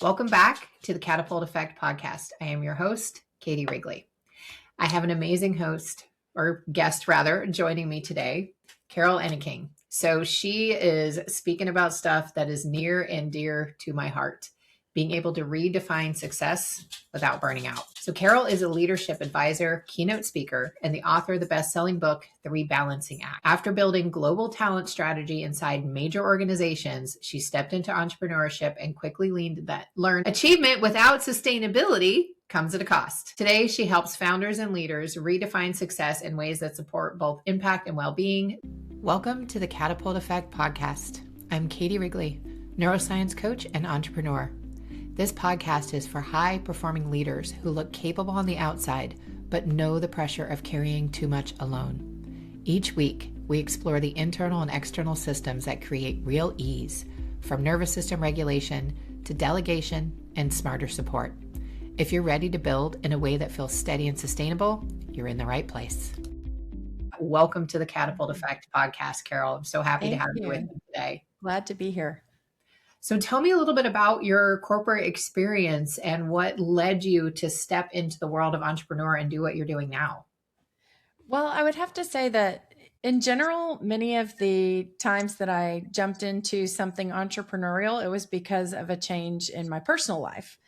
Welcome back to the Catapult Effect podcast. I am your host, Katie Wrigley. I have an amazing host, or guest rather, joining me today, Carol Enneking. So she is speaking about stuff that is near and dear to my heart, being able to redefine success without burning out. So Carol is a leadership advisor, keynote speaker, and the author of the best-selling book, The Rebalancing Act. After building global talent strategy inside major organizations, she stepped into entrepreneurship and quickly learned achievement without sustainability comes at a cost. Today, she helps founders and leaders redefine success in ways that support both impact and well-being. Welcome to the Catapult Effect podcast. I'm Katie Wrigley, neuroscience coach and entrepreneur. This podcast is for high-performing leaders who look capable on the outside, but know the pressure of carrying too much alone. Each week, we explore the internal and external systems that create real ease, from nervous system regulation to delegation and smarter support. If you're ready to build in a way that feels steady and sustainable, you're in the right place. Welcome to the Catapult Effect podcast, Carol. I'm so happy to have you with me today. Glad to be here. So tell me a little bit about your corporate experience and what led you to step into the world of entrepreneur and do what you're doing now. Well, I would have to say that in general, many of the times that I jumped into something entrepreneurial, it was because of a change in my personal life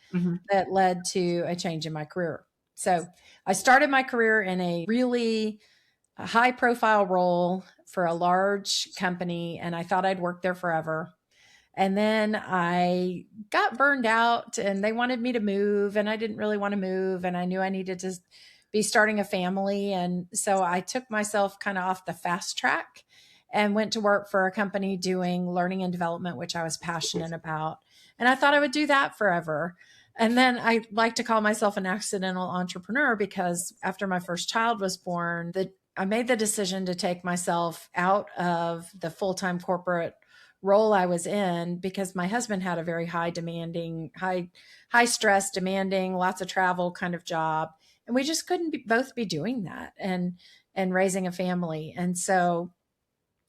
that led to a change in my career. So I started my career in a really high profile role for a large company, and I thought I'd work there forever. And then I got burned out and they wanted me to move and I didn't really want to move. And I knew I needed to be starting a family. And so I took myself kind of off the fast track and went to work for a company doing learning and development, which I was passionate about. And I thought I would do that forever. And then I like to call myself an accidental entrepreneur because after my first child was born, I made the decision to take myself out of the full-time corporate role I was in because my husband had a very high stress, demanding, lots of travel kind of job. And we just couldn't both be doing that and raising a family. And so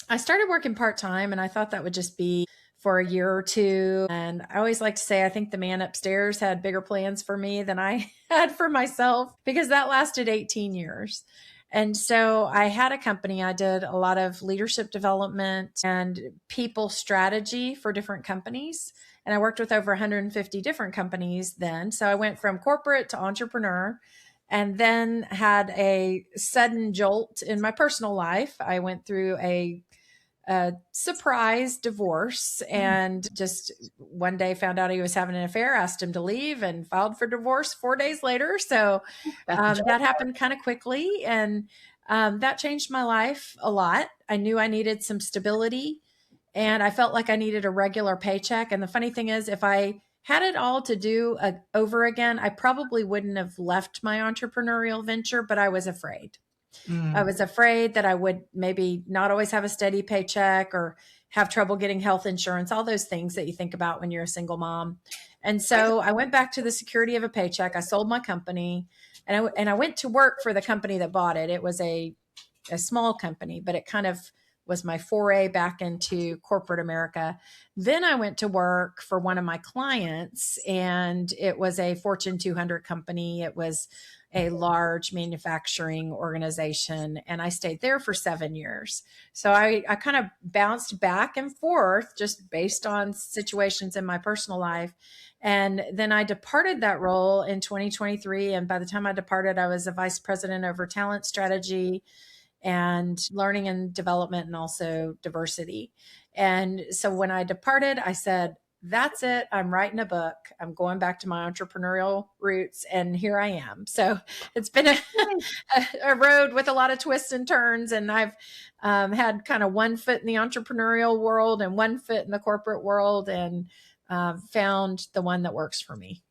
I started working part-time and I thought that would just be for a year or two. And I always like to say, I think the man upstairs had bigger plans for me than I had for myself because that lasted 18 years. And so I had a company. I did a lot of leadership development and people strategy for different companies. And I worked with over 150 different companies then. So I went from corporate to entrepreneur and then had a sudden jolt in my personal life. I went through a surprise divorce and just one day found out he was having an affair, asked him to leave and filed for divorce 4 days later. So that happened kind of quickly and that changed my life a lot. I knew I needed some stability and I felt like I needed a regular paycheck. And the funny thing is, if I had it all to do over again, I probably wouldn't have left my entrepreneurial venture, but I was afraid. I was afraid that I would maybe not always have a steady paycheck or have trouble getting health insurance, all those things that you think about when you're a single mom. And so I went back to the security of a paycheck. I sold my company and I went to work for the company that bought it. It was a small company, but it kind of was my foray back into corporate America. Then I went to work for one of my clients and it was a Fortune 200 company. It was a large manufacturing organization. And I stayed there for 7 years. So I kind of bounced back and forth just based on situations in my personal life. And then I departed that role in 2023. And by the time I departed, I was a vice president over talent strategy and learning and development and also diversity. And so when I departed, I said, that's it. I'm writing a book. I'm going back to my entrepreneurial roots. And here I am. So it's been a road with a lot of twists and turns. And I've had kind of one foot in the entrepreneurial world and one foot in the corporate world and found the one that works for me.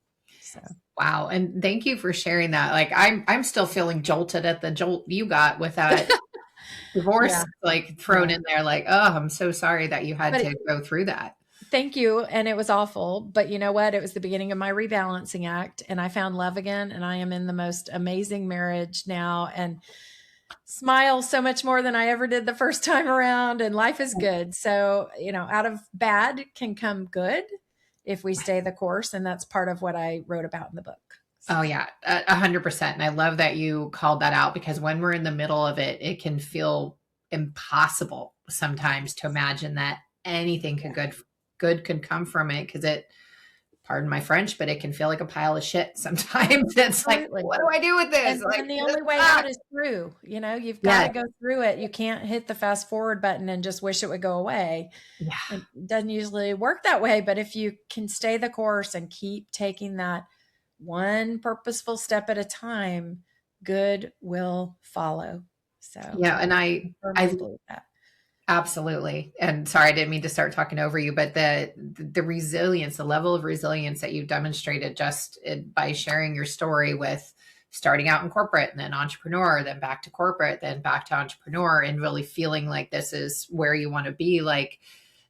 So. Wow. And thank you for sharing that. Like I'm still feeling jolted at the jolt you got with that divorce, like thrown in there. Like, oh, I'm so sorry that you had to go through that. Thank you. And it was awful. But you know what? It was the beginning of my Rebalancing Act and I found love again. And I am in the most amazing marriage now and smile so much more than I ever did the first time around. And life is good. So, out of bad can come good. if we stay the course. And that's part of what I wrote about in the book. Oh yeah, 100%. And I love that you called that out, because when we're in the middle of it, it can feel impossible sometimes to imagine that anything good could come from it. Cause it, pardon my French, but it can feel like a pile of shit sometimes. It's like, Absolutely. what do I do with this? And the only way out is through, you've got to go through it. You can't hit the fast forward button and just wish it would go away. Yeah. It doesn't usually work that way. But if you can stay the course and keep taking that one purposeful step at a time, good will follow. So yeah. And I believe that. Absolutely. And sorry, I didn't mean to start talking over you, but the resilience, the level of resilience that you've demonstrated just by sharing your story with starting out in corporate and then entrepreneur, then back to corporate, then back to entrepreneur, and really feeling like this is where you want to be, like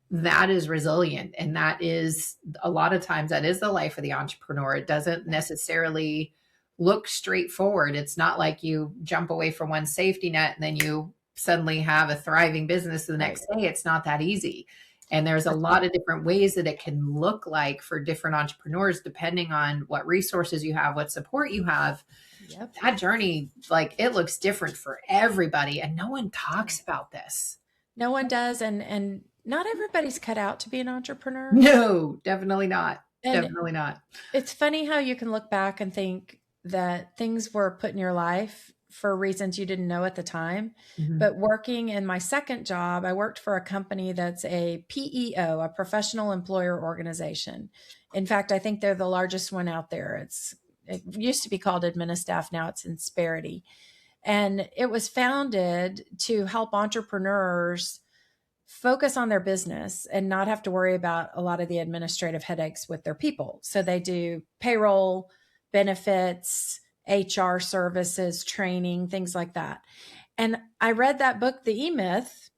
that is resilient. And that is, a lot of times, that is the life of the entrepreneur. It doesn't necessarily look straightforward. It's not like you jump away from one safety net and then you suddenly have a thriving business the next day. It's not that easy. And there's a lot of different ways that it can look like for different entrepreneurs, depending on what resources you have, what support you have. Yep. That journey, like, it looks different for everybody. And no one talks about this. No one does. And not everybody's cut out to be an entrepreneur. No, definitely not. Definitely not. It's funny how you can look back and think that things were put in your life for reasons you didn't know at the time. Mm-hmm. But working in my second job, I worked for a company that's a PEO, a professional employer organization. In fact, I think they're the largest one out there. It used to be called Administaff, now it's Insperity. And it was founded to help entrepreneurs focus on their business and not have to worry about a lot of the administrative headaches with their people. So they do payroll, benefits, HR services, training, things like that. And I read that book, The E-Myth,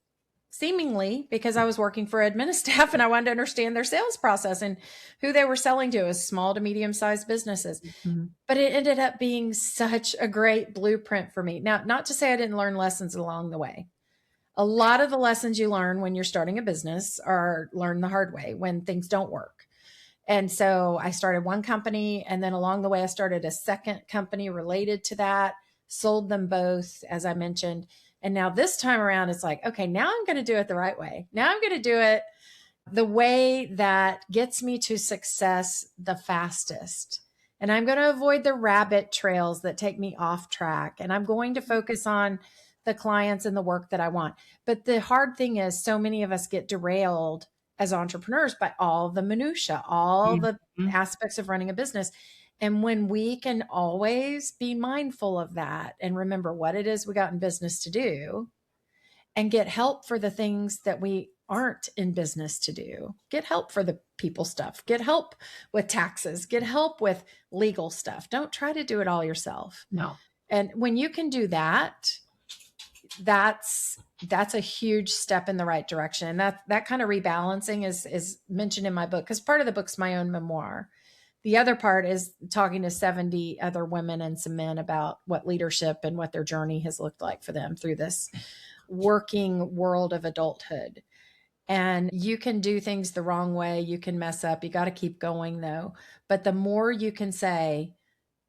seemingly because I was working for Administaff and I wanted to understand their sales process and who they were selling to, as small to medium-sized businesses. Mm-hmm. But it ended up being such a great blueprint for me. Now, not to say I didn't learn lessons along the way. A lot of the lessons you learn when you're starting a business are learned the hard way when things don't work. And so I started one company, and then along the way, I started a second company related to that, sold them both, as I mentioned. And now this time around, it's like, okay, now I'm going to do it the right way. Now I'm going to do it the way that gets me to success the fastest. And I'm going to avoid the rabbit trails that take me off track. And I'm going to focus on the clients and the work that I want. But the hard thing is, so many of us get derailed as entrepreneurs by all the minutia, all the aspects of running a business. And when we can always be mindful of that and remember what it is we got in business to do, and get help for the things that we aren't in business to do, get help for the people stuff, get help with taxes, get help with legal stuff. Don't try to do it all yourself. No. And when you can do that, that's a huge step in the right direction. And that kind of rebalancing is mentioned in my book, because part of the book's my own memoir. The other part is talking to 70 other women and some men about what leadership and what their journey has looked like for them through this working world of adulthood. And you can do things the wrong way. You can mess up. You got to keep going though. But the more you can say,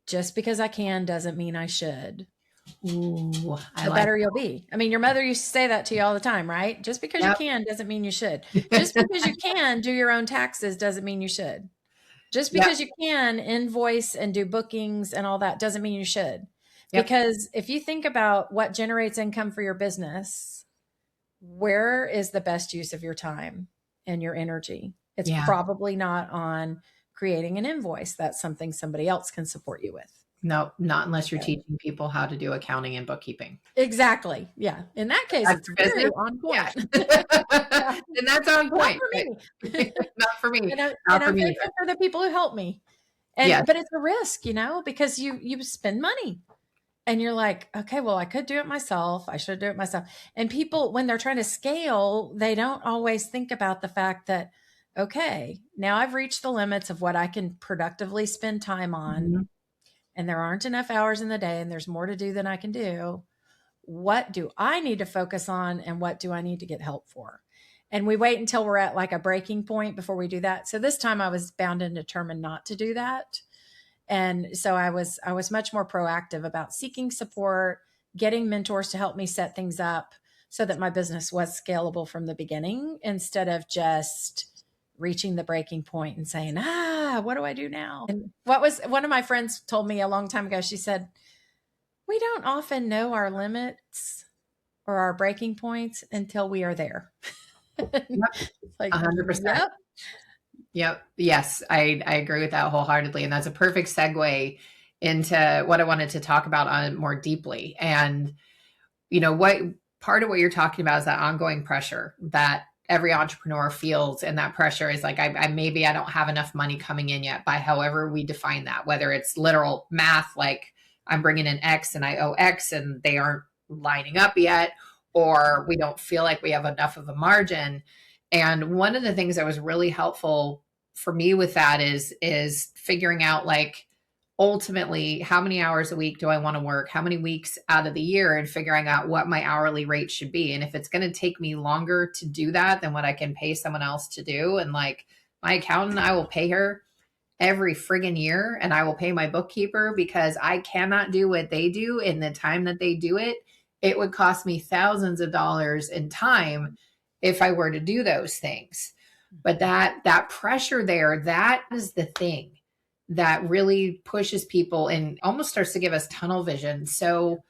just because I can doesn't mean I should. Ooh, the better you'll be. I mean, your mother used to say that to you all the time, right? Just because you can doesn't mean you should. Just because you can do your own taxes doesn't mean you should. Just because you can invoice and do bookings and all that doesn't mean you should. Because if you think about what generates income for your business, where is the best use of your time and your energy? It's probably not on creating an invoice. That's something somebody else can support you with. No, not unless you're teaching people how to do accounting and bookkeeping. Exactly. Yeah. In that case, it's very on point. Yeah. And that's on point. Not for me. Not for me. And I'm grateful for the people who help me. But it's a risk, because you spend money and you're like, okay, well, I could do it myself. I should do it myself. And people, when they're trying to scale, they don't always think about the fact that, okay, now I've reached the limits of what I can productively spend time on. Mm-hmm. And there aren't enough hours in the day and there's more to do than I can do. What do I need to focus on and what do I need to get help for? And we wait until we're at like a breaking point before we do that. So this time I was bound and determined not to do that. And so I was much more proactive about seeking support, getting mentors to help me set things up so that my business was scalable from the beginning, instead of just reaching the breaking point and saying, what do I do now? And what was one of my friends told me a long time ago, she said, we don't often know our limits or our breaking points until we are there. Yep. Like, 100%. yep. Yep. Yes, I agree with that wholeheartedly. And that's a perfect segue into what I wanted to talk about on more deeply. And, what part of what you're talking about is that ongoing pressure that every entrepreneur feels. And that pressure is like, maybe I don't have enough money coming in yet, by however we define that, whether it's literal math, like I'm bringing in X and I owe X and they aren't lining up yet, or we don't feel like we have enough of a margin. And one of the things that was really helpful for me with that is figuring out, like, ultimately, how many hours a week do I want to work? How many weeks out of the year? And figuring out what my hourly rate should be. And if it's going to take me longer to do that than what I can pay someone else to do. And like my accountant, I will pay her every friggin' year, and I will pay my bookkeeper because I cannot do what they do in the time that they do it. It would cost me thousands of dollars in time if I were to do those things. But that pressure there, that is the thing that really pushes people and almost starts to give us tunnel vision. So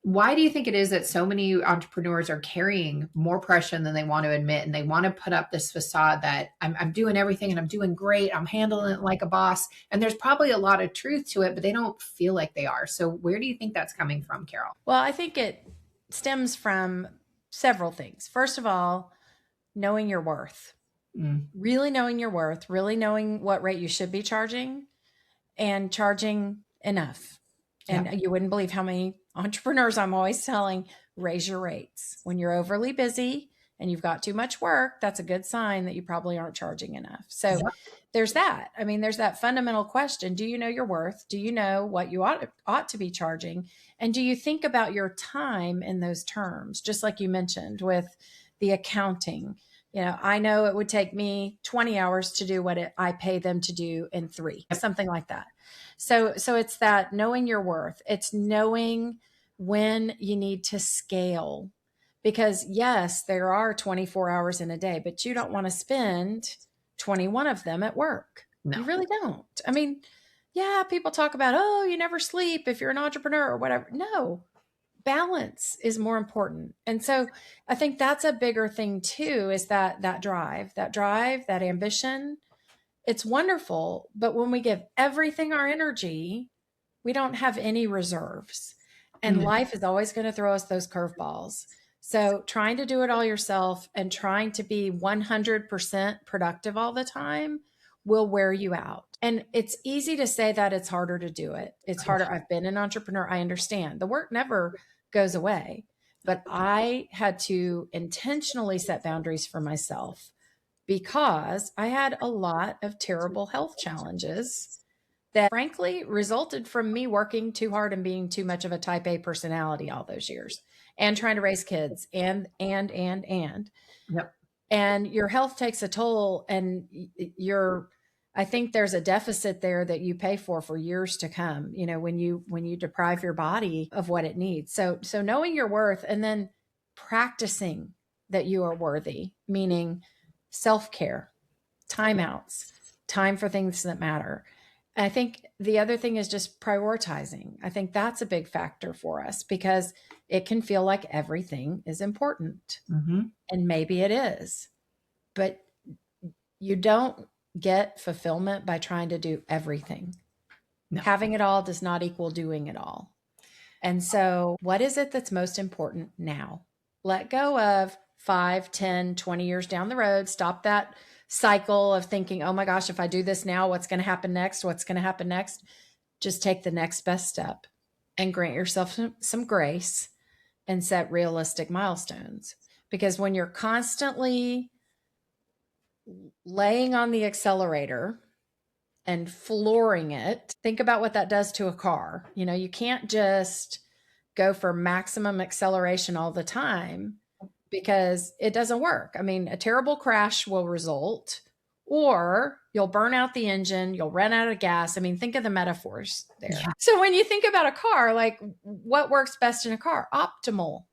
why do you think it is that so many entrepreneurs are carrying more pressure than they want to admit? And they want to put up this facade that I'm doing everything and I'm doing great. I'm handling it like a boss. And there's probably a lot of truth to it, but they don't feel like they are. So where do you think that's coming from, Carol? Well, I think it stems from several things. First of all, knowing your worth. Really knowing your worth, really knowing what rate you should be charging, and charging enough. And Yeah. you wouldn't believe how many entrepreneurs I'm always telling, raise your rates. When you're overly busy and you've got too much work, that's a good sign that you probably aren't charging enough. So Yeah. there's that. I mean, there's that fundamental question. Do you know your worth? Do you know what you ought to be charging? And do you think about your time in those terms? Just like you mentioned with the accounting. I know it would take me 20 hours to do what I pay them to do in 3, something like that. So it's that knowing your worth. It's knowing when you need to scale, because yes, there are 24 hours in a day, but you don't want to spend 21 of them at work. No. You really don't. I mean, yeah, people talk about, oh, you never sleep if you're an entrepreneur or whatever. No, balance is more important. And so I think that's a bigger thing too, is that drive, that ambition. It's wonderful. But when we give everything our energy, we don't have any reserves. And life is always going to throw us those curveballs. So trying to do it all yourself and trying to be 100% productive all the time will wear you out. And it's easy to say that, it's harder to do it. It's harder. I've been an entrepreneur. I understand the work never goes away, but I had to intentionally set boundaries for myself because I had a lot of terrible health challenges that frankly resulted from me working too hard and being too much of a type A personality all those years and trying to raise kids and. Yep. And your health takes a toll, and I think there's a deficit there that you pay for years to come, when you deprive your body of what it needs. So knowing your worth, and then practicing that you are worthy, meaning self-care, timeouts, time for things that matter. And I think the other thing is just prioritizing. I think that's a big factor for us because it can feel like everything is important. And maybe it is, but you don't get fulfillment by trying to do everything. No. Having it all does not equal doing it all. And so what is it that's most important now? Let go of 5, 10, 20 years down the road. Stop that cycle of thinking, oh my gosh, if I do this now, what's going to happen next? What's going to happen next? Just take the next best step and grant yourself some grace and set realistic milestones. Because when you're constantly laying on the accelerator and flooring it, think about what that does to a car. You can't just go for maximum acceleration all the time. because it doesn't work. I mean, a terrible crash will result, or you'll burn out the engine, you'll run out of gas. I mean, think of the metaphors there. Yeah. So when you think about a car, like what works best in a car? Optimal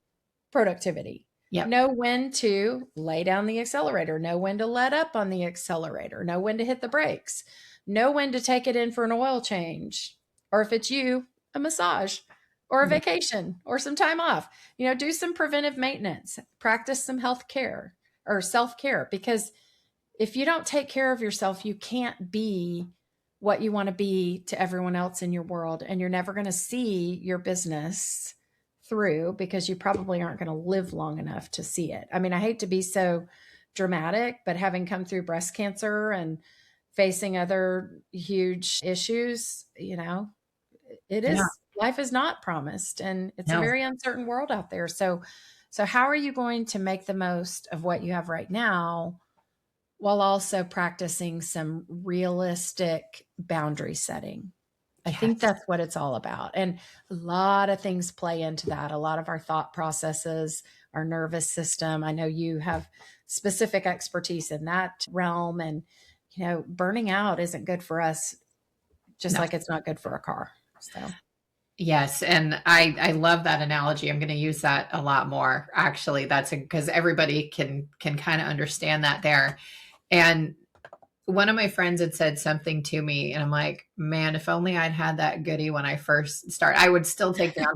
productivity. Yep. Know when to lay down the accelerator, know when to let up on the accelerator, know when to hit the brakes, know when to take it in for an oil change, or if it's you, a massage or a vacation or some time off. Do some preventive maintenance, practice some health care or self-care, because if you don't take care of yourself, you can't be what you want to be to everyone else in your world, and you're never going to see your business through, because you probably aren't going to live long enough to see it. I mean, I hate to be so dramatic, but having come through breast cancer and facing other huge issues, it is, life is not promised, and it's a No. very uncertain world out there. So how are you going to make the most of what you have right now while also practicing some realistic boundary setting? I think that's what it's all about. And a lot of things play into that. A lot of our thought processes, our nervous system. I know you have specific expertise in that realm, and, burning out isn't good for us, just like it's not good for a car. So. Yes. And I love that analogy. I'm going to use that a lot more. Actually, that's because everybody can kind of understand that there. And one of my friends had said something to me, and I'm like, man, if only I'd had that goodie when I first started. I would still take the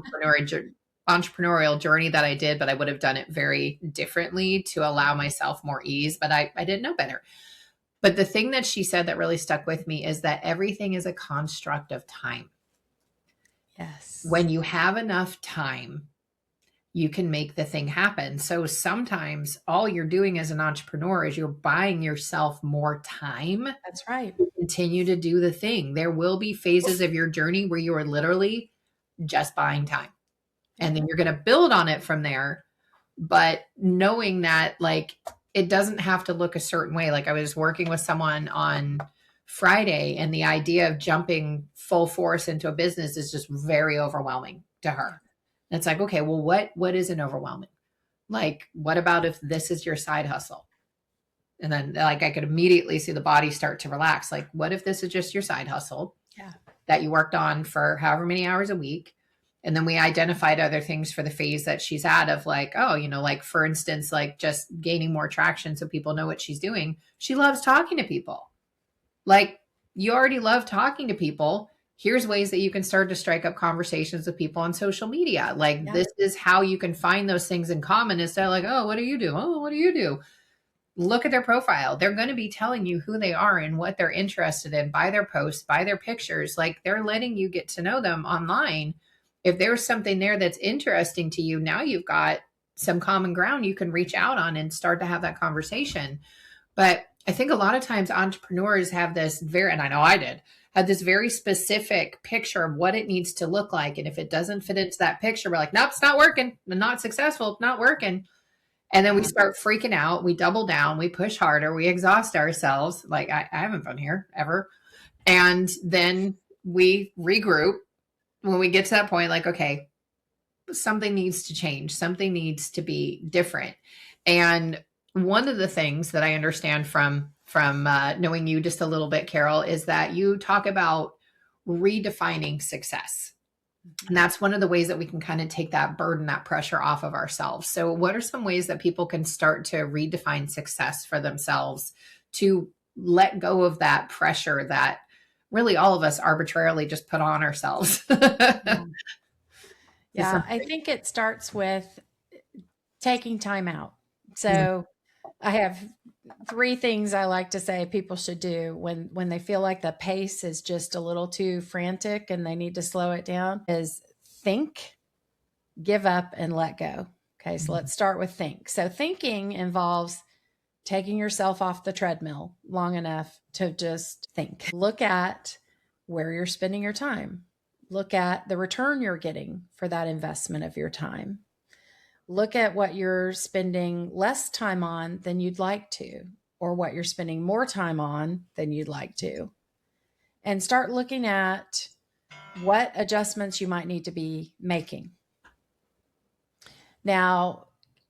entrepreneurial journey that I did, but I would have done it very differently to allow myself more ease. But I didn't know better. But the thing that she said that really stuck with me is that everything is a construct of time. Yes. When you have enough time, you can make the thing happen. So sometimes all you're doing as an entrepreneur is you're buying yourself more time. That's right. To continue to do the thing. There will be phases of your journey where you are literally just buying time. And then you're going to build on it from there. But knowing that, like, it doesn't have to look a certain way. Like, I was working with someone on Friday, and the idea of jumping full force into a business is just very overwhelming to her. And it's like, okay, well, what isn't overwhelming? Like, what about if this is your side hustle? And then, like, I could immediately see the body start to relax. Like, what if this is just your side hustle that you worked on for however many hours a week? And then we identified other things for the phase that she's at of, like, oh, like, for instance, like, just gaining more traction so people know what she's doing. She loves talking to people. Like, you already love talking to people. Here's ways that you can start to strike up conversations with people on social media. Like, this is how you can find those things in common, instead of like, oh, what do you do? Oh, what do you do? Look at their profile. They're going to be telling you who they are and what they're interested in by their posts, by their pictures. Like, they're letting you get to know them online. If there's something there that's interesting to you, now you've got some common ground you can reach out on and start to have that conversation. But I think a lot of times entrepreneurs have this and I know I did, had this very specific picture of what it needs to look like. And if it doesn't fit into that picture, we're like, nope, it's not working. I'm not successful. It's not working. And then we start freaking out. We double down. We push harder. We exhaust ourselves. Like, I haven't been here ever. And then we regroup when we get to that point, like, okay, something needs to change. Something needs to be different. And one of the things that I understand from knowing you just a little bit, Carol, is that you talk about redefining success. And that's one of the ways that we can kind of take that burden, that pressure off of ourselves. So what are some ways that people can start to redefine success for themselves, to let go of that pressure that really all of us arbitrarily just put on ourselves? Yeah, I think it starts with taking time out. So I have 3 things I like to say people should do when they feel like the pace is just a little too frantic and they need to slow it down, is think, give up, and let go. Okay, so let's start with think. So thinking involves taking yourself off the treadmill long enough to just think. Look at where you're spending your time. Look at the return you're getting for that investment of your time. Look at what you're spending less time on than you'd like to, or what you're spending more time on than you'd like to. And start looking at what adjustments you might need to be making. Now,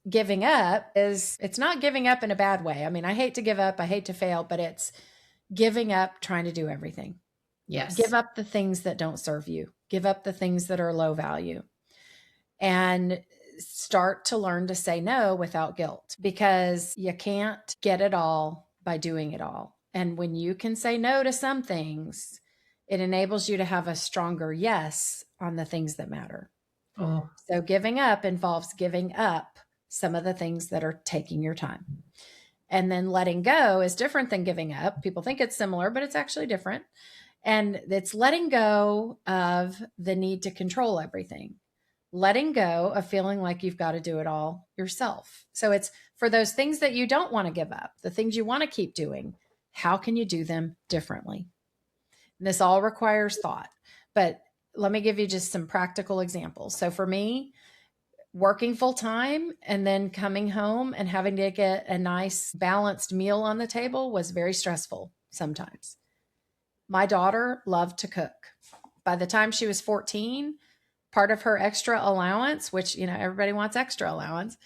giving up it's not giving up in a bad way. I mean, I hate to give up, I hate to fail, but it's giving up trying to do everything. Yes. Give up the things that don't serve you. Give up the things that are low value. And start to learn to say no without guilt, because you can't get it all by doing it all. And when you can say no to some things, it enables you to have a stronger yes on the things that matter. Oh. So giving up involves giving up some of the things that are taking your time. And then letting go is different than giving up. People think it's similar, but it's actually different. And it's letting go of the need to control everything. Letting go of feeling like you've got to do it all yourself. So it's for those things that you don't want to give up, the things you want to keep doing, how can you do them differently? And this all requires thought, but let me give you just some practical examples. So for me, working full time and then coming home and having to get a nice balanced meal on the table was very stressful sometimes. My daughter loved to cook. By the time she was 14, part of her extra allowance, which, everybody wants extra allowance,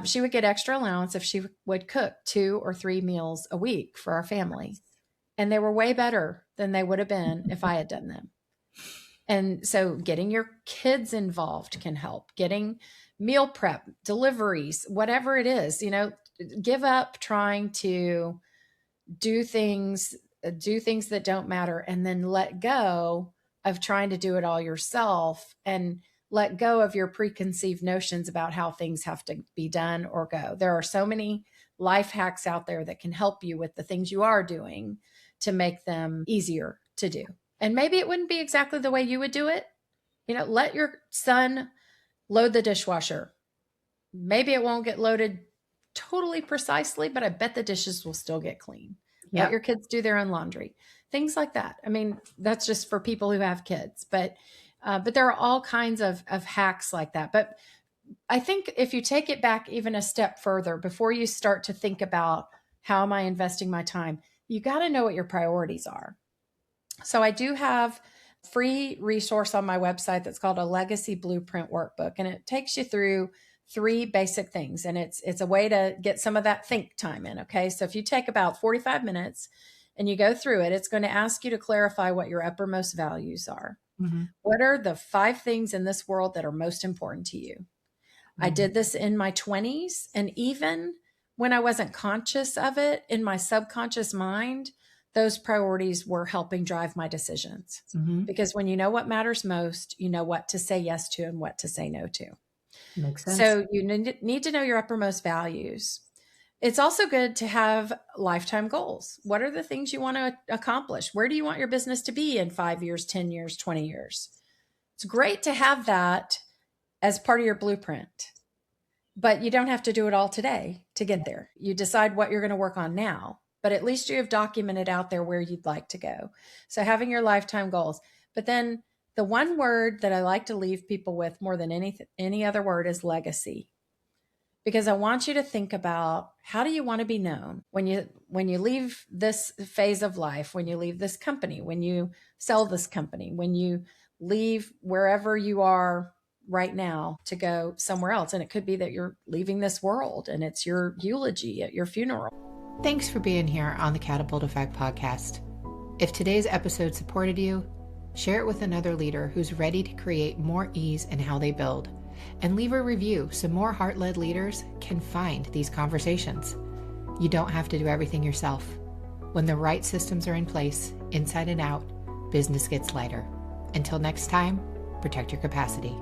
she would get extra allowance if she would cook 2 or 3 meals a week for our family. And they were way better than they would have been if I had done them. And so getting your kids involved can help. Getting meal prep, deliveries, whatever it is, give up trying to do things that don't matter, and then let go of trying to do it all yourself, and let go of your preconceived notions about how things have to be done or go. There are so many life hacks out there that can help you with the things you are doing to make them easier to do. And maybe it wouldn't be exactly the way you would do it. Let your son load the dishwasher. Maybe it won't get loaded totally precisely, but I bet the dishes will still get clean. Yep. Let your kids do their own laundry. Things like that. I mean, that's just for people who have kids, but there are all kinds of hacks like that. But I think if you take it back even a step further, before you start to think about how am I investing my time, you got to know what your priorities are. So I do have a free resource on my website that's called a Legacy Blueprint Workbook, and it takes you through 3 basic things. And it's a way to get some of that think time in. Okay. So if you take about 45 minutes and you go through it, it's going to ask you to clarify what your uppermost values are. Mm-hmm. What are the 5 things in this world that are most important to you? Mm-hmm. I did this in my 20s. And even when I wasn't conscious of it, in my subconscious mind, those priorities were helping drive my decisions. Mm-hmm. Because when you know what matters most, you know what to say yes to and what to say no to. Makes sense. So you need to know your uppermost values. It's also good to have lifetime goals. What are the things you want to accomplish? Where do you want your business to be in 5 years, 10 years, 20 years? It's great to have that as part of your blueprint, but you don't have to do it all today to get there. You decide what you're going to work on now, but at least you have documented out there where you'd like to go. So having your lifetime goals, but then the one word that I like to leave people with more than any other word is legacy. Because I want you to think about, how do you want to be known when you leave this phase of life, when you leave this company, when you sell this company, when you leave wherever you are right now to go somewhere else. And it could be that you're leaving this world and it's your eulogy at your funeral. Thanks for being here on the Catapult Effect podcast. If today's episode supported you, share it with another leader who's ready to create more ease in how they build, and leave a review so more heart-led leaders can find these conversations. You don't have to do everything yourself. When the right systems are in place, inside and out, business gets lighter. Until next time, protect your capacity.